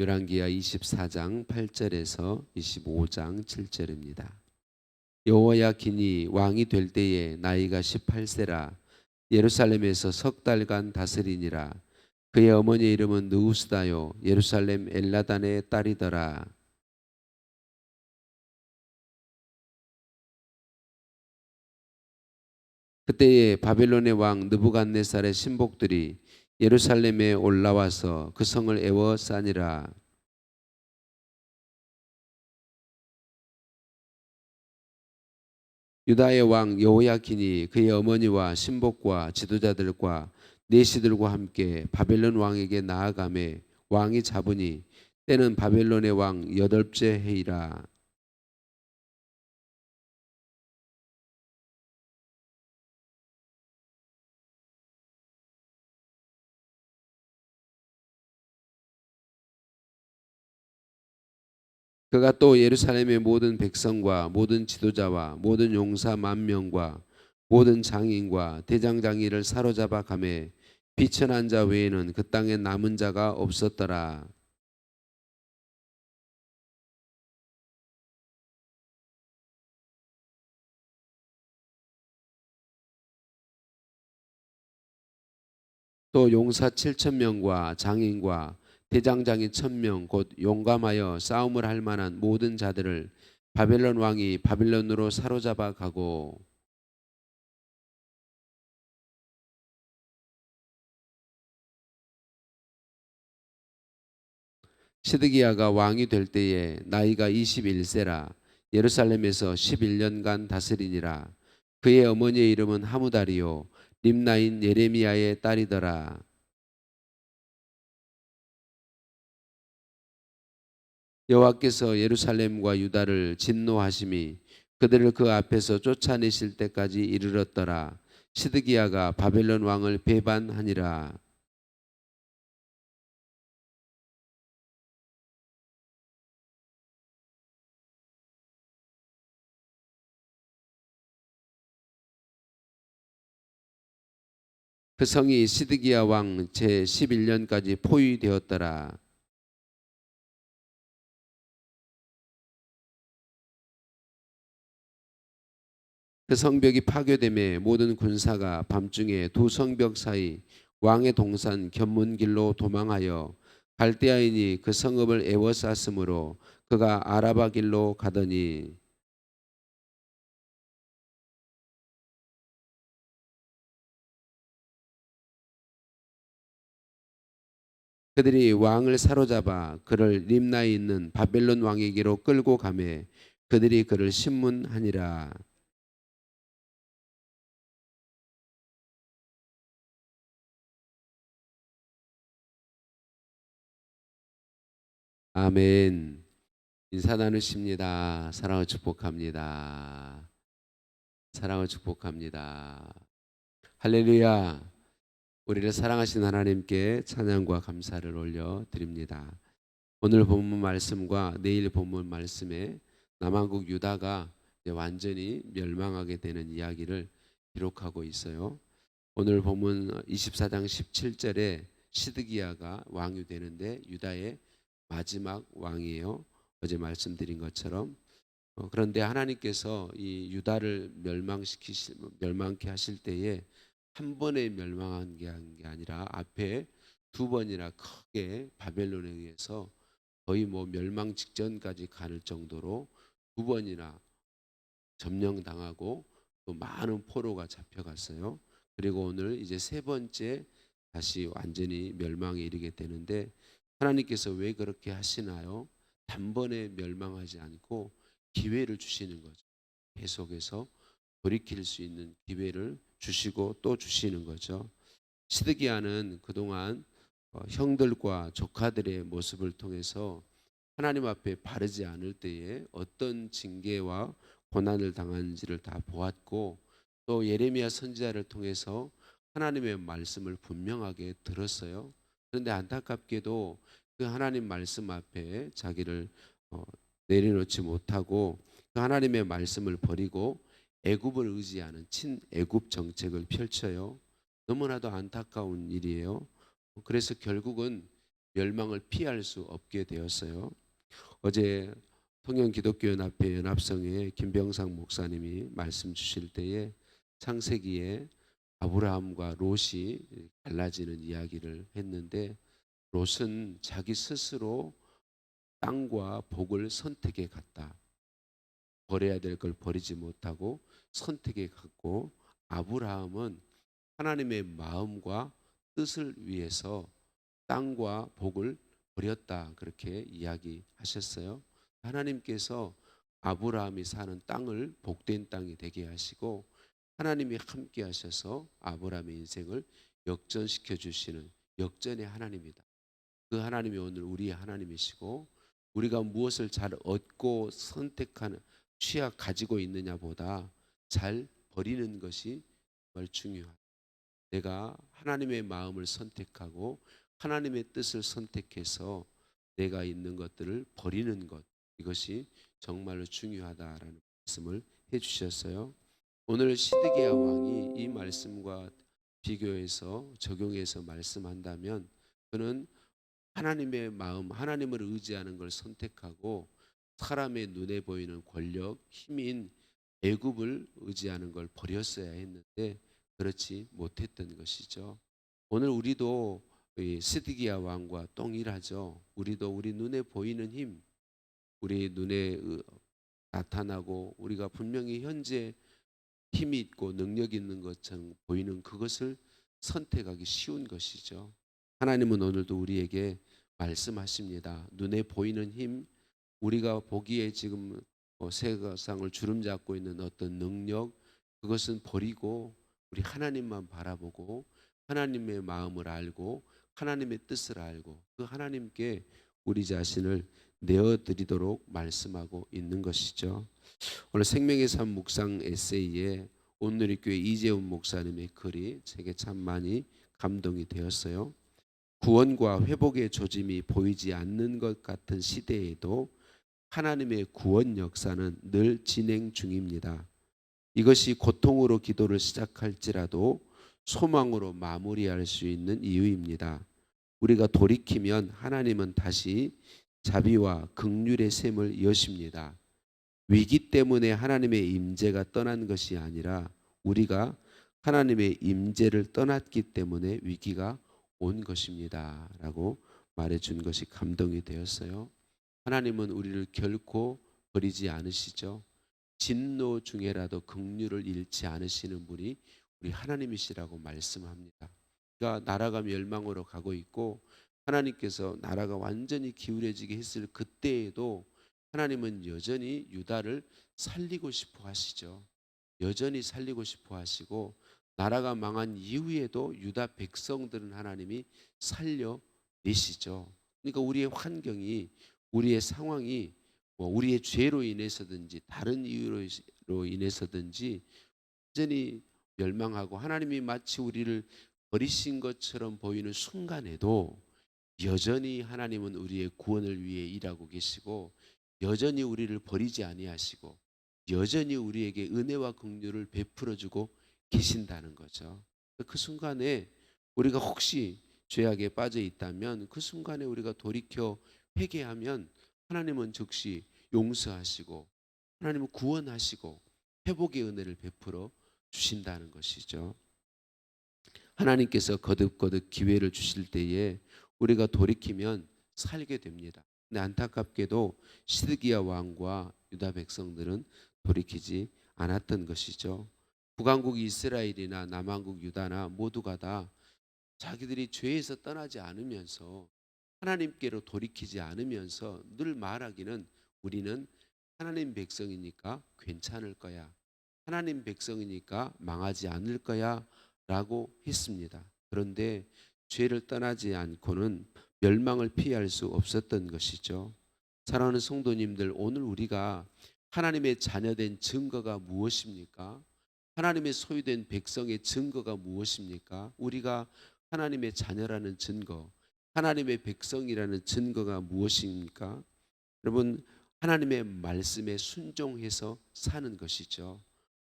열왕기하 24장 8절에서 25장 7절입니다. 여호야긴이 왕이 될 때에 나이가 18세라 예루살렘에서 석 달간 다스리니라. 그의 어머니의 이름은 느우스다요 예루살렘 엘라단의 딸이더라. 그때에 바벨론의 왕 느부갓네살의 신복들이 예루살렘에 올라와서 그 성을 에워싸니라. 유다의 왕 여호야긴이 그의 어머니와 신복과 지도자들과 내시들과 함께 바벨론 왕에게 나아가매 왕이 잡으니 때는 바벨론의 왕 여덟째 해이라. 그가 또 예루살렘의 모든 백성과 모든 지도자와 모든 용사 10,000명과 모든 장인과 대장장이를 사로잡아 가매 비천한 자 외에는 그 땅에 남은 자가 없었더라. 또 용사 7,000명과 장인과 대장장이 1,000명 곧 용감하여 싸움을 할 만한 모든 자들을 바벨론 왕이 바벨론으로 사로잡아 가고 시드기야가 왕이 될 때에 나이가 21세라 예루살렘에서 11년간 다스리니라. 그의 어머니의 이름은 하무다리요 림나인 예레미야의 딸이더라. 여호와께서 예루살렘과 유다를 진노하심이 그들을 그 앞에서 쫓아내실 때까지 이르렀더라. 시드기야가 바벨론 왕을 배반하니라. 그 성이 시드기야 왕 제 11년까지 포위되었더라. 그 성벽이 파괴됨에 모든 군사가 밤중에 두 성벽 사이 왕의 동산 견문길로 도망하여 갈대아인이 그 성읍을 에워쌌으므로 그가 아라바 길로 가더니 그들이 왕을 사로잡아 그를 림나에 있는 바벨론 왕에게로 끌고 가매 그들이 그를 신문하니라. 아멘. 인사 나누십니다. 사랑을 축복합니다. 사랑을 축복합니다. 할렐루야. 우리를 사랑하신 하나님께 찬양과 감사를 올려드립니다. 오늘 본문 말씀과 내일 본문 말씀에 남한국 유다가 완전히 멸망하게 되는 이야기를 기록하고 있어요. 오늘 본문 24장 17절에 시드기야가 왕이 되는데 유다의 마지막 왕이에요. 어제 말씀드린 것처럼 그런데 하나님께서 이 유다를 멸망케 하실 때에 한 번에 멸망한 게 아니라 앞에 두 번이나 크게 바벨론에 의해서 거의 멸망 직전까지 갈 정도로 두 번이나 점령당하고 또 많은 포로가 잡혀갔어요. 그리고 오늘 이제 세 번째 다시 완전히 멸망에 이르게 되는데 하나님께서 왜 그렇게 하시나요? 단번에 멸망하지 않고 기회를 주시는 거죠. 계속해서 돌이킬 수 있는 기회를 주시고 또 주시는 거죠. 시드기야는 그동안 형들과 조카들의 모습을 통해서 하나님 앞에 바르지 않을 때에 어떤 징계와 고난을 당하는지를 다 보았고 또 예레미야 선지자를 통해서 하나님의 말씀을 분명하게 들었어요. 그런데 안타깝게도 그 하나님 말씀 앞에 자기를 내려놓지 못하고 그 하나님의 말씀을 버리고 애굽을 의지하는 친애굽 정책을 펼쳐요. 너무나도 안타까운 일이에요. 그래서 결국은 멸망을 피할 수 없게 되었어요. 어제 통영기독교연합회 연합성의 김병상 목사님이 말씀 주실 때에 창세기에 아브라함과 롯이 갈라지는 이야기를 했는데, 롯은 자기 스스로 땅과 복을 선택해 갔다. 버려야 될 걸 버리지 못하고 선택해 갔고, 아브라함은 하나님의 마음과 뜻을 위해서 땅과 복을 버렸다, 그렇게 이야기하셨어요. 하나님께서 아브라함이 사는 땅을 복된 땅이 되게 하시고, 하나님이 함께 하셔서 아브라함의 인생을 역전시켜 주시는 역전의 하나님이다. 그 하나님이 오늘 우리의 하나님이시고, 우리가 무엇을 잘 얻고 선택하는 취하 가지고 있느냐보다 잘 버리는 것이 정말 중요하다. 내가 하나님의 마음을 선택하고 하나님의 뜻을 선택해서 내가 있는 것들을 버리는 것, 이것이 정말로 중요하다라는 말씀을 해주셨어요. 오늘 시드기야 왕이 이 말씀과 비교해서 적용해서 말씀한다면, 그는 하나님의 마음, 하나님을 의지하는 걸 선택하고 사람의 눈에 보이는 권력, 힘인 애굽을 의지하는 걸 버렸어야 했는데 그렇지 못했던 것이죠. 오늘 우리도 이 시드기야 왕과 동일하죠. 우리도 우리 눈에 보이는 힘, 우리 눈에 나타나고 우리가 분명히 현재 힘이 있고 능력이 있는 것처럼 보이는 그것을 선택하기 쉬운 것이죠. 하나님은 오늘도 우리에게 말씀하십니다. 눈에 보이는 힘, 우리가 보기에 지금 세상을 주름잡고 있는 어떤 능력, 그것은 버리고 우리 하나님만 바라보고 하나님의 마음을 알고 하나님의 뜻을 알고 그 하나님께 우리 자신을 내어드리도록 말씀하고 있는 것이죠. 오늘 생명의 삶 묵상 에세이에 온누리교회 이재훈 목사님의 글이 제게 참 많이 감동이 되었어요. 구원과 회복의 조짐이 보이지 않는 것 같은 시대에도 하나님의 구원 역사는 늘 진행 중입니다. 이것이 고통으로 기도를 시작할지라도 소망으로 마무리할 수 있는 이유입니다. 우리가 돌이키면 하나님은 다시 자비와 긍휼의 샘을 여십니다. 위기 때문에 하나님의 임재가 떠난 것이 아니라 우리가 하나님의 임재를 떠났기 때문에 위기가 온 것입니다 라고 말해준 것이 감동이 되었어요. 하나님은 우리를 결코 버리지 않으시죠. 진노 중에라도 긍휼을 잃지 않으시는 분이 우리 하나님이시라고 말씀합니다. 그러니까 나라가 멸망으로 가고 있고 하나님께서 나라가 완전히 기울어지게 했을 그때에도 하나님은 여전히 유다를 살리고 싶어 하시죠. 여전히 살리고 싶어 하시고 나라가 망한 이후에도 유다 백성들은 하나님이 살려내시죠. 그러니까 우리의 환경이, 우리의 상황이 우리의 죄로 인해서든지 다른 이유로 인해서든지 완전히 멸망하고 하나님이 마치 우리를 버리신 것처럼 보이는 순간에도 여전히 하나님은 우리의 구원을 위해 일하고 계시고 여전히 우리를 버리지 아니하시고 여전히 우리에게 은혜와 긍휼을 베풀어 주고 계신다는 거죠. 그 순간에 우리가 혹시 죄악에 빠져 있다면 그 순간에 우리가 돌이켜 회개하면 하나님은 즉시 용서하시고 하나님은 구원하시고 회복의 은혜를 베풀어 주신다는 것이죠. 하나님께서 거듭거듭 기회를 주실 때에 우리가 돌이키면 살게 됩니다. 근데 안타깝게도 시드기야 왕과 유다 백성들은 돌이키지 않았던 것이죠. 북왕국 이스라엘이나 남왕국 유다나 모두가 다 자기들이 죄에서 떠나지 않으면서 하나님께로 돌이키지 않으면서 늘 말하기는 우리는 하나님 백성이니까 괜찮을 거야. 하나님 백성이니까 망하지 않을 거야 라고 했습니다. 그런데 죄를 떠나지 않고는 멸망을 피할 수 없었던 것이죠. 사랑하는 성도님들, 오늘 우리가 하나님의 자녀된 증거가 무엇입니까? 하나님의 소유된 백성의 증거가 무엇입니까? 우리가 하나님의 자녀라는 증거, 하나님의 백성이라는 증거가 무엇입니까? 여러분, 하나님의 말씀에 순종해서 사는 것이죠.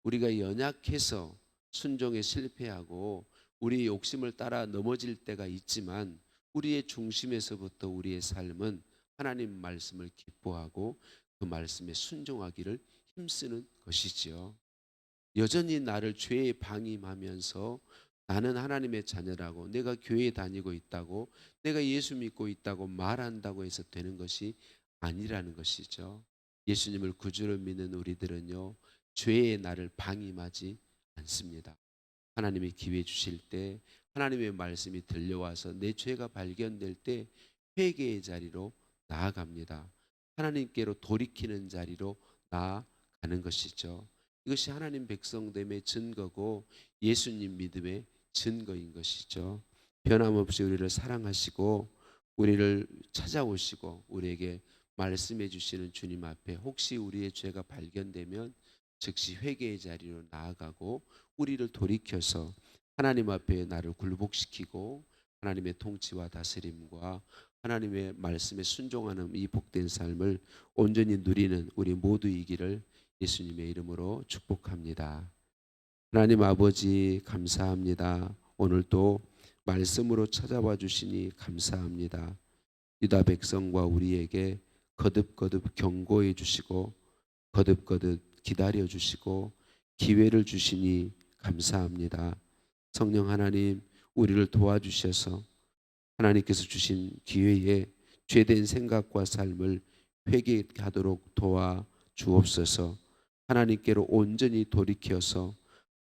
우리가 연약해서 순종에 실패하고 우리 욕심을 따라 넘어질 때가 있지만 우리의 중심에서부터 우리의 삶은 하나님 말씀을 기뻐하고 그 말씀에 순종하기를 힘쓰는 것이지요. 여전히 나를 죄에 방임하면서 나는 하나님의 자녀라고, 내가 교회에 다니고 있다고, 내가 예수 믿고 있다고 말한다고 해서 되는 것이 아니라는 것이죠. 예수님을 구주로 믿는 우리들은요, 죄에 나를 방임하지 않습니다. 하나님이 기회 주실 때, 하나님의 말씀이 들려와서 내 죄가 발견될 때 회개의 자리로 나아갑니다. 하나님께로 돌이키는 자리로 나아가는 것이죠. 이것이 하나님 백성됨의 증거고 예수님 믿음의 증거인 것이죠. 변함없이 우리를 사랑하시고 우리를 찾아오시고 우리에게 말씀해 주시는 주님 앞에 혹시 우리의 죄가 발견되면 즉시 회개의 자리로 나아가고 우리를 돌이켜서 하나님 앞에 나를 굴복시키고 하나님의 통치와 다스림과 하나님의 말씀에 순종하는 이 복된 삶을 온전히 누리는 우리 모두이기를 예수님의 이름으로 축복합니다. 하나님 아버지 감사합니다. 오늘도 말씀으로 찾아와 주시니 감사합니다. 유다 백성과 우리에게 거듭거듭 경고해 주시고 거듭거듭 기다려 주시고 기회를 주시니 감사합니다. 성령 하나님, 우리를 도와주셔서 하나님께서 주신 기회에 죄된 생각과 삶을 회개하도록 도와 주옵소서. 하나님께로 온전히 돌이켜서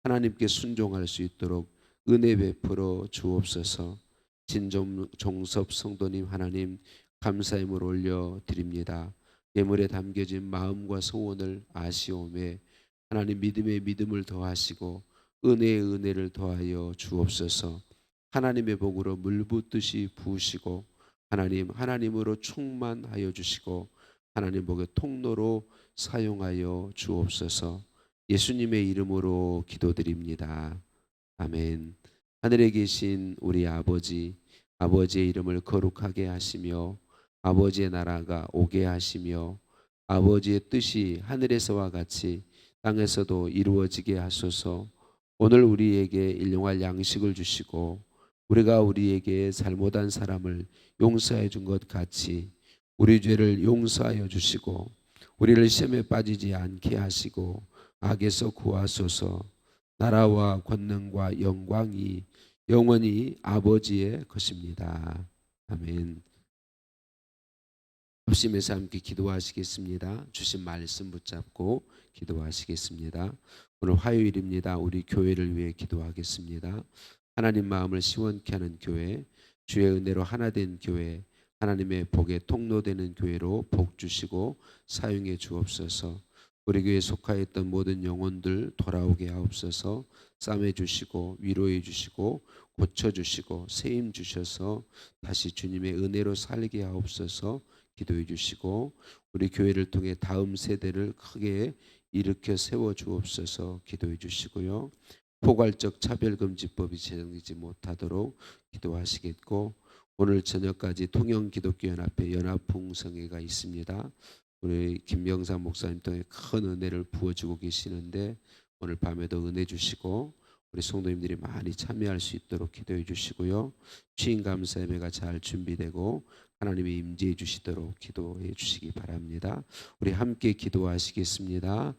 하나님께 순종할 수 있도록 은혜 베풀어 주옵소서. 진종섭 성도님 하나님 감사함을 올려 드립니다. 예물에 담겨진 마음과 소원을 아시오매 하나님 믿음에 믿음을 더하시고 은혜에 은혜를 더하여 주옵소서. 하나님의 복으로 물붓듯이 부으시고 하나님 하나님으로 충만하여 주시고 하나님 복의 통로로 사용하여 주옵소서. 예수님의 이름으로 기도드립니다. 아멘. 하늘에 계신 우리 아버지, 아버지의 이름을 거룩하게 하시며 아버지의 나라가 오게 하시며 아버지의 뜻이 하늘에서와 같이 땅에서도 이루어지게 하소서. 오늘 우리에게 일용할 양식을 주시고 우리가 우리에게 잘못한 사람을 용서해 준 것 같이 우리 죄를 용서하여 주시고 우리를 시험에 빠지지 않게 하시고 악에서 구하소서. 나라와 권능과 영광이 영원히 아버지의 것입니다. 아멘. 합심해서 함께 기도하시겠습니다. 주신 말씀 붙잡고 기도하시겠습니다. 오늘 화요일입니다. 우리 교회를 위해 기도하겠습니다. 하나님 마음을 시원케 하는 교회, 주의 은혜로 하나 된 교회, 하나님의 복의 통로되는 교회로 복 주시고 사용해 주옵소서. 우리 교회에 속하였던 모든 영혼들 돌아오게 하옵소서. 싸매 주시고 위로해 주시고 고쳐 주시고 세임 주셔서 다시 주님의 은혜로 살게 하옵소서. 기도해 주시고 우리 교회를 통해 다음 세대를 크게 일으켜 세워 주옵소서. 기도해 주시고요. 포괄적 차별금지법이 제정되지 못하도록 기도하시겠고 오늘 저녁까지 통영기독교연합회 연합풍성회가 있습니다. 우리 김병삼 목사님 통해 큰 은혜를 부어주고 계시는데 오늘 밤에도 은혜 주시고 우리 성도님들이 많이 참여할 수 있도록 기도해 주시고요. 취임감사 예배가 잘 준비되고 하나님이 임재해 주시도록 기도해 주시기 바랍니다. 우리 함께 기도하시겠습니다.